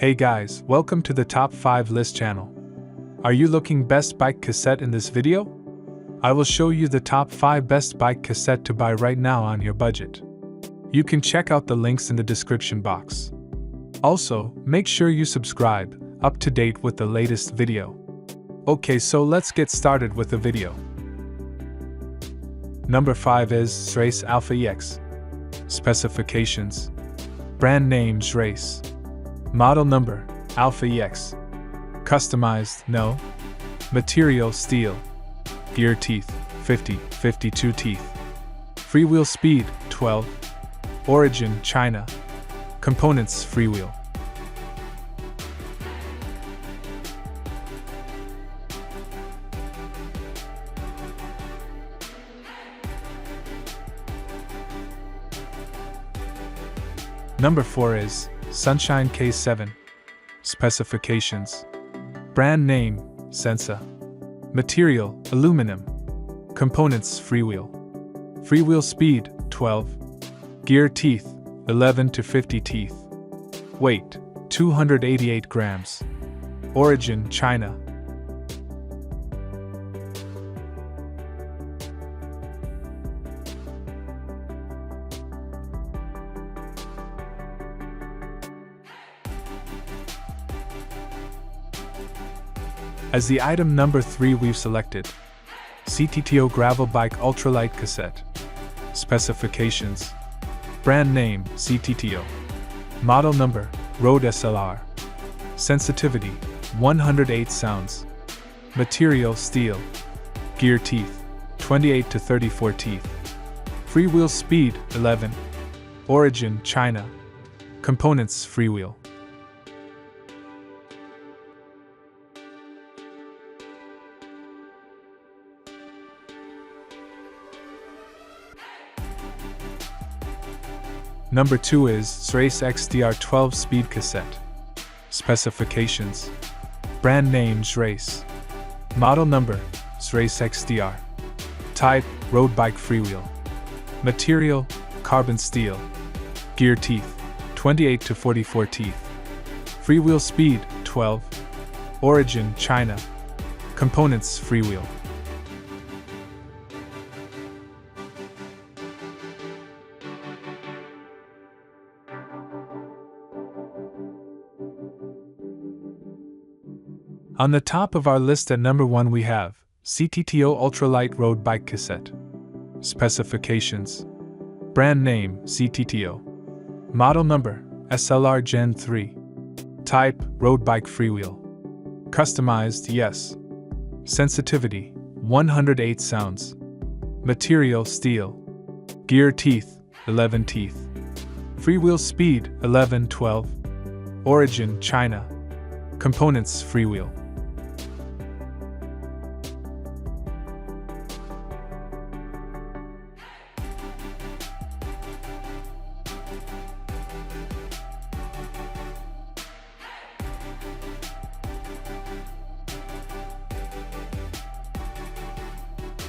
Hey guys, welcome to the Top 5 List channel. Are you looking best bike cassette in this video? I will show you the top 5 best bike cassette to buy right now on your budget. You can check out the links in the description box. Also, make sure you subscribe, up to date with the latest video. Okay, so let's get started with the video. Number 5 is ZRACE Alpha EX. Specifications. Brand name ZRACE. Model number, Alpha EX. Customized, no. Material, steel. Gear teeth, 50, 52 teeth. Freewheel speed, 12. Origin, China. Components, Freewheel. Number 4 is Sunshine K7. Specifications. Brand name, Sensa. Material, aluminum. Components, Freewheel. Freewheel speed, 12. Gear teeth, 11 to 50 teeth. Weight, 288 grams. Origin, China. As the item number 3 we've selected, CTTO Gravel Bike UltraLight Cassette. Specifications. Brand name, CTTO. Model number, Road SLR. Sensitivity, 108 sounds. Material, steel. Gear teeth, 28 to 34 teeth. Freewheel speed, 11. Origin, China. Components, Freewheel. Number 2 is ZRACE XDR 12 Speed Cassette. Specifications. Brand name ZRACE. Model number ZRACE XDR. Type road bike freewheel. Material carbon steel. Gear teeth 28 to 44 teeth. Freewheel speed 12. Origin China. Components Freewheel. On the top of our list at number 1 we have CTTO UltraLight Road Bike Cassette. Specifications. Brand name CTTO. Model number SLR Gen 3. Type road bike freewheel. Customized, yes. Sensitivity 108 sounds. Material steel. Gear teeth 11 teeth. Freewheel speed 11-12. Origin China. Components Freewheel.